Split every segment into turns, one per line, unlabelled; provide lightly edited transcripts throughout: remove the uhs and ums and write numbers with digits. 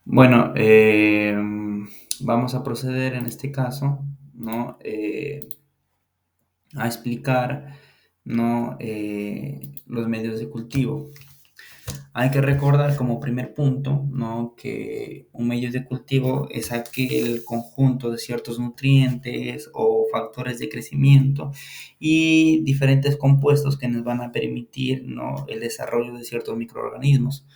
Bueno, vamos a proceder en este caso, ¿no? A explicar, ¿no? Los medios de cultivo. Hay que recordar como primer punto, ¿no? Que un medio de cultivo es aquel conjunto de ciertos nutrientes o factores de crecimiento y diferentes compuestos que nos van a permitir, ¿no? El desarrollo de ciertos microorganismos.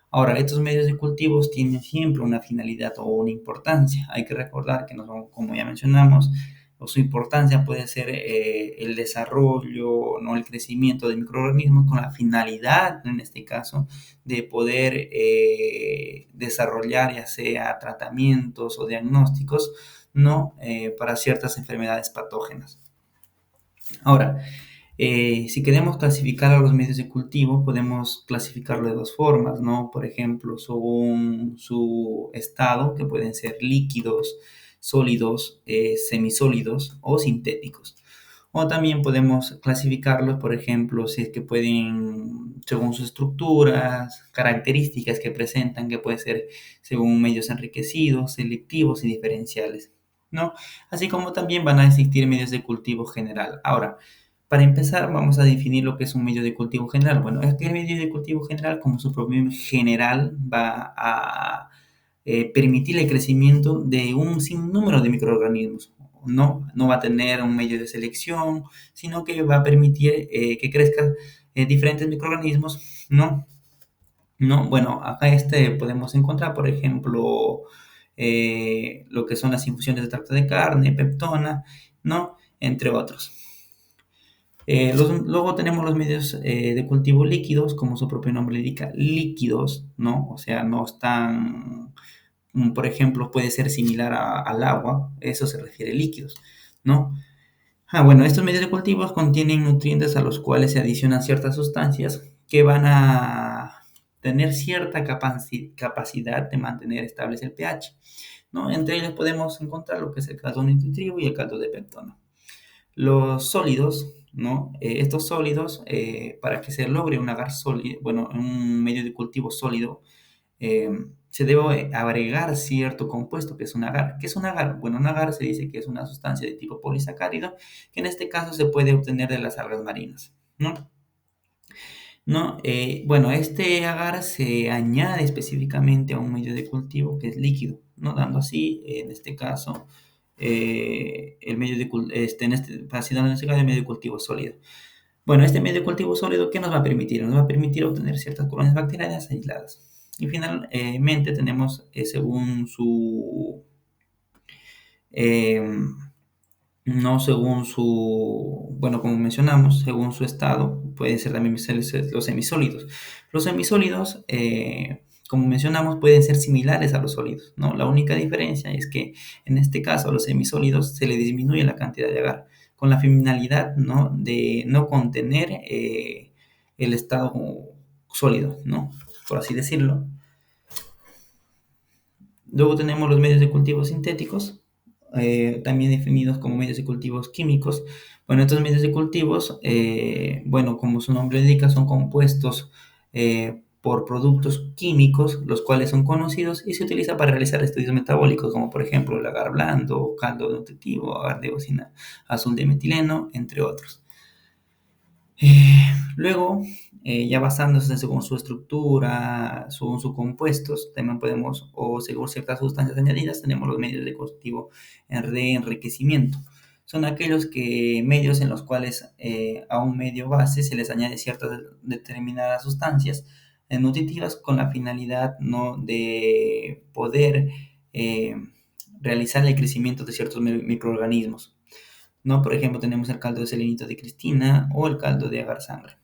Ahora, estos medios de cultivos tienen siempre una finalidad o una importancia. Hay que recordar que, como ya mencionamos, o su importancia puede ser el desarrollo, no el crecimiento de microorganismos con la finalidad, en este caso, de poder desarrollar ya sea tratamientos o diagnósticos, no para ciertas enfermedades patógenas. Ahora, si queremos clasificar a los medios de cultivo, podemos clasificarlo de dos formas, ¿no? Por ejemplo, según su estado, que pueden ser líquidos, sólidos, semisólidos o sintéticos. O también podemos clasificarlos, por ejemplo, si es que pueden, según sus estructuras, características que presentan, que puede ser según medios enriquecidos, selectivos y diferenciales, ¿no? Así como también van a existir medios de cultivo general. Ahora, para empezar, vamos a definir lo que es un medio de cultivo general. Bueno, es que el medio de cultivo general, como su propio nombre general, va a permitir el crecimiento de un sinnúmero de microorganismos. No va a tener un medio de selección, sino que va a permitir que crezcan diferentes microorganismos, ¿no? No, bueno, acá podemos encontrar, por ejemplo, lo que son las infusiones de tracto de carne, peptona, ¿no? Entre otros. Luego tenemos los medios de cultivo líquidos, como su propio nombre indica, líquidos, ¿no? O sea, no están, por ejemplo, puede ser similar al agua, eso se refiere a líquidos, ¿no? Bueno, estos medios de cultivos contienen nutrientes a los cuales se adicionan ciertas sustancias que van a tener cierta capacidad de mantener estable el pH, ¿no? Entre ellos podemos encontrar lo que es el caldo nutritivo y el caldo de peptona. Los sólidos, ¿no? Estos sólidos, para que se logre un agar sólido, bueno, un medio de cultivo sólido, eh, se debe agregar cierto compuesto que es un agar. ¿Qué es un agar? Bueno, un agar se dice que es una sustancia de tipo polisacárido, que en este caso se puede obtener de las algas marinas, ¿no? ¿No? Bueno, este agar se añade específicamente a un medio de cultivo que es líquido, ¿no? Dando así, en este caso, el medio de dando en este caso, el medio de cultivo sólido. Bueno, este medio de cultivo sólido, ¿qué nos va a permitir? Nos va a permitir obtener ciertas colonias bacterianas aisladas. Y finalmente tenemos, según su, eh, no según su, bueno, como mencionamos, según su estado, pueden ser también los semisólidos. Los semisólidos, como mencionamos, pueden ser similares a los sólidos, ¿no? La única diferencia es que en este caso a los semisólidos se le disminuye la cantidad de agar, con la finalidad, ¿no? De no contener el estado sólido, ¿no? Por así decirlo. Luego tenemos los medios de cultivo sintéticos, también definidos como medios de cultivos químicos. Bueno, estos medios de cultivos, bueno, como su nombre indica, son compuestos por productos químicos, los cuales son conocidos y se utiliza para realizar estudios metabólicos, como por ejemplo el agar blando, caldo nutritivo, agar de bocina azul de metileno, entre otros. Luego, ya basándose según su estructura, según sus compuestos, también podemos, o según ciertas sustancias añadidas, tenemos los medios de cultivo de enriquecimiento. Son aquellos medios en los cuales a un medio base se les añade ciertas determinadas sustancias nutritivas con la finalidad, ¿no? De poder eh, realizar el crecimiento de ciertos microorganismos, ¿no? Por ejemplo, tenemos el caldo de selenito de Cristina o el caldo de agar sangre.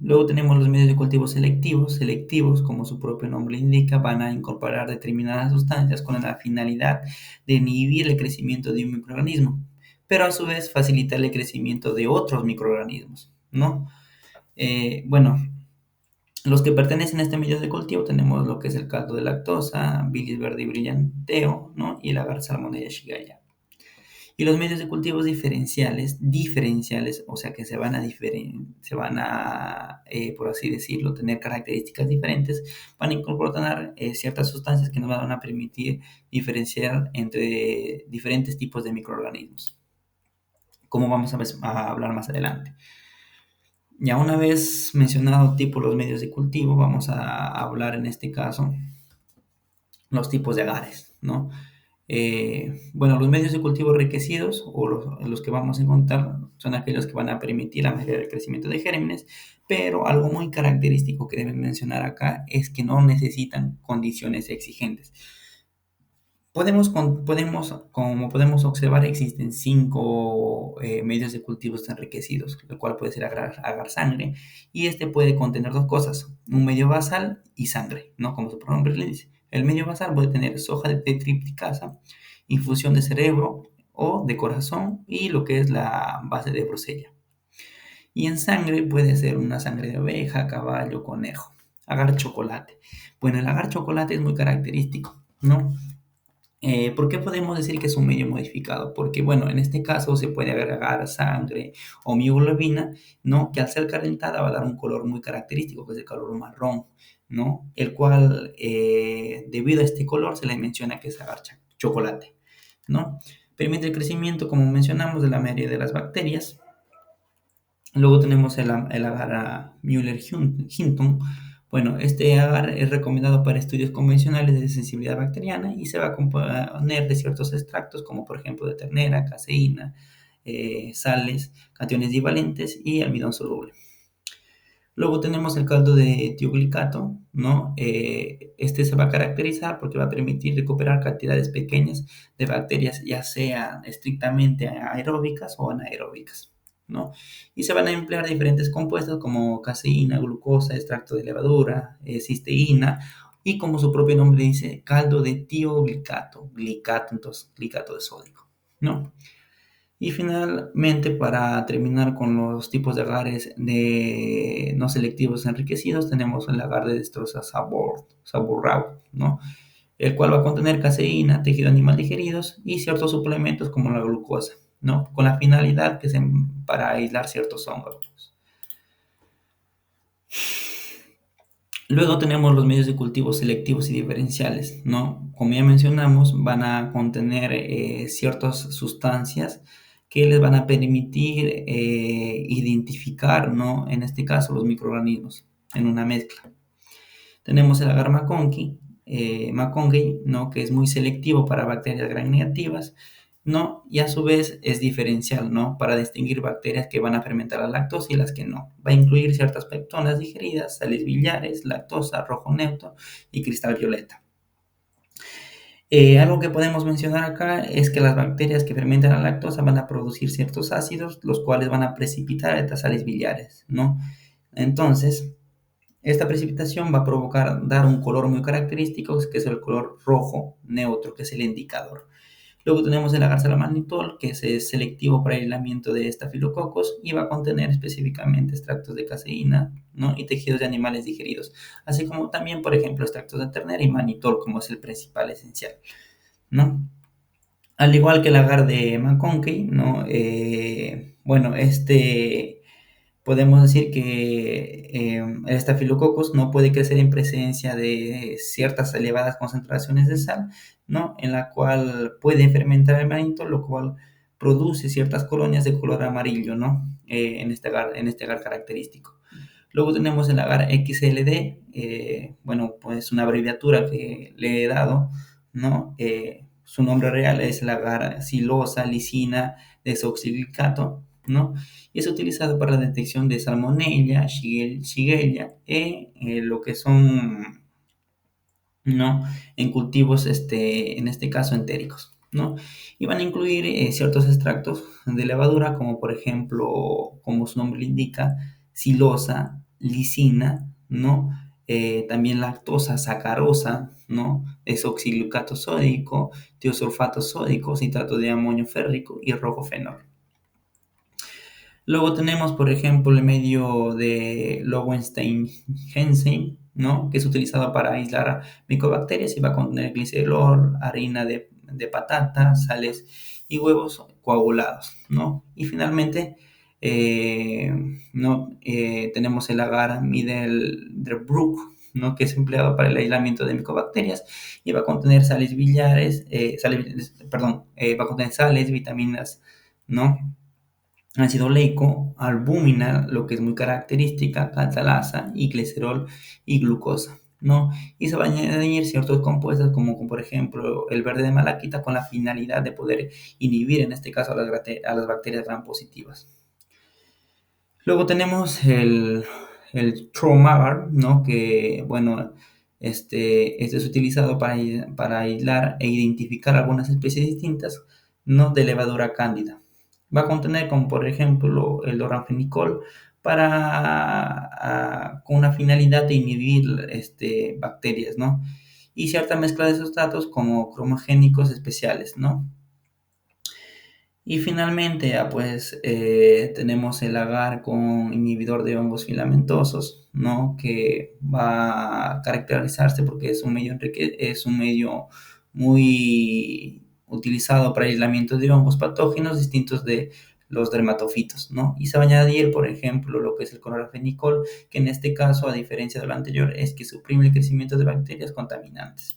Luego tenemos los medios de cultivo selectivos. Selectivos, como su propio nombre indica, van a incorporar determinadas sustancias con la finalidad de inhibir el crecimiento de un microorganismo, pero a su vez facilitar el crecimiento de otros microorganismos, ¿no? Bueno, los que pertenecen a este medio de cultivo tenemos lo que es el caldo de lactosa, bilis verde y brillanteo, ¿no? Y el agar salmonella shigella. Y los medios de cultivos diferenciales, o sea que por así decirlo, tener características diferentes, van a incorporar ciertas sustancias que nos van a permitir diferenciar entre diferentes tipos de microorganismos, como vamos a hablar más adelante. Ya una vez mencionado tipo los medios de cultivo, vamos a hablar en este caso los tipos de agares, ¿no? Bueno, los medios de cultivo enriquecidos o los que vamos a encontrar son aquellos que van a permitir la mayoría del crecimiento de gérmenes, pero algo muy característico que deben mencionar acá es que no necesitan condiciones exigentes. Como podemos observar, existen 5 medios de cultivos enriquecidos, el cual puede ser agar sangre, y este puede contener dos cosas, un medio basal y sangre, ¿no? Como su nombre le dice. El medio basal puede tener soja de tripticasa, infusión de cerebro o de corazón y lo que es la base de brusella. Y en sangre puede ser una sangre de oveja, caballo, conejo. Agar chocolate. Bueno, el agar chocolate es muy característico, ¿no? ¿Por qué podemos decir que es un medio modificado? Porque, bueno, en este caso se puede agregar sangre o mioglobina, ¿no? Que al ser calentada va a dar un color muy característico, que es el color marrón, ¿no? El cual, debido a este color, se le menciona que es agar chocolate, ¿no? Permite el crecimiento, como mencionamos, de la mayoría de las bacterias. Luego tenemos el agar Müller-Hinton. Bueno, este agar es recomendado para estudios convencionales de sensibilidad bacteriana y se va a componer de ciertos extractos como por ejemplo de ternera, caseína, sales, cationes divalentes y almidón soluble. Luego tenemos el caldo de tioglicato, ¿no? Este se va a caracterizar porque va a permitir recuperar cantidades pequeñas de bacterias, ya sean estrictamente aeróbicas o anaeróbicas, ¿no? Y se van a emplear diferentes compuestos como caseína, glucosa, extracto de levadura, cisteína, y como su propio nombre dice, caldo de tioglicato, entonces glicato de sodio, ¿no? Y finalmente, para terminar con los tipos de agares no selectivos enriquecidos, tenemos el agar de destroza saborrao, ¿no? El cual va a contener caseína, tejido animal digeridos y ciertos suplementos como la glucosa, ¿no? Con la finalidad para aislar ciertos hongos. Luego tenemos los medios de cultivo selectivos y diferenciales, ¿no? Como ya mencionamos, van a contener ciertas sustancias que les van a permitir identificar, ¿no? En este caso, los microorganismos en una mezcla. Tenemos el agar McConkey, ¿no? Que es muy selectivo para bacterias gram negativas, ¿no? Y a su vez es diferencial, ¿no? Para distinguir bacterias que van a fermentar la lactosa y las que no. Va a incluir ciertas peptonas digeridas, sales biliares, lactosa, rojo neutro y cristal violeta. Algo que podemos mencionar acá es que las bacterias que fermentan la lactosa van a producir ciertos ácidos, los cuales van a precipitar estas sales biliares, ¿no? Entonces, esta precipitación va a dar un color muy característico, que es el color rojo neutro, que es el indicador. Luego tenemos el agar salamanditol, que es selectivo para el aislamiento de estafilococos y va a contener específicamente extractos de caseína, ¿no? Y tejidos de animales digeridos, así como también, por ejemplo, extractos de ternera y manitol, como es el principal esencial, ¿no? Al igual que el agar de McConkey, ¿no? Bueno, podemos decir que el estafilococcus no puede crecer en presencia de ciertas elevadas concentraciones de sal, ¿no? En la cual puede fermentar el manitol, lo cual produce ciertas colonias de color amarillo, ¿no? En este agar característico. Luego tenemos el agar XLD, bueno, pues una abreviatura que le he dado, ¿no? Su nombre real es el agar silosa lisina desoxilicato, ¿no? Y es utilizado para la detección de salmonella, shigella lo que son, ¿no? En cultivos, en este caso, entéricos, ¿no? Y van a incluir ciertos extractos de levadura, como por ejemplo, como su nombre le indica, silosa, lisina, ¿no? También lactosa, sacarosa, ¿no? Desoxilicato sódico, tiosulfato sódico, citrato de amonio férrico y rojo fenol. Luego tenemos, por ejemplo, el medio de Lowenstein-Hensey, ¿no? Que es utilizado para aislar micobacterias y va a contener glicerol, harina de patata, sales y huevos, coagulados, ¿no? Y finalmente, tenemos el agar Middelbrook, ¿no? Que es empleado para el aislamiento de micobacterias y va a contener sales biliares, va a contener sales, vitaminas, ¿no? Ácido oleico, albúmina, lo que es muy característica, catalasa y glicerol y glucosa, ¿no? Y se van a añadir ciertos compuestos como por ejemplo el verde de malaquita con la finalidad de poder inhibir en este caso a las bacterias gram positivas. Luego tenemos el Tromagar, ¿no? Que, bueno, este es utilizado para aislar e identificar algunas especies distintas, ¿no? De levadura cándida. Va a contener, como por ejemplo, el doranfenicol con una finalidad de inhibir bacterias, ¿no? Y cierta mezcla de sustratos como cromogénicos especiales, ¿no? Y finalmente, tenemos el agar con inhibidor de hongos filamentosos, ¿no? Que va a caracterizarse porque es un medio muy utilizado para aislamiento de hongos patógenos distintos de los dermatofitos, ¿no? Y se va a añadir, por ejemplo, lo que es el clorafenicol, que en este caso, a diferencia de lo anterior, es que suprime el crecimiento de bacterias contaminantes.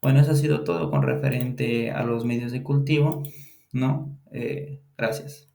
Bueno, eso ha sido todo con referente a los medios de cultivo, ¿no? Gracias.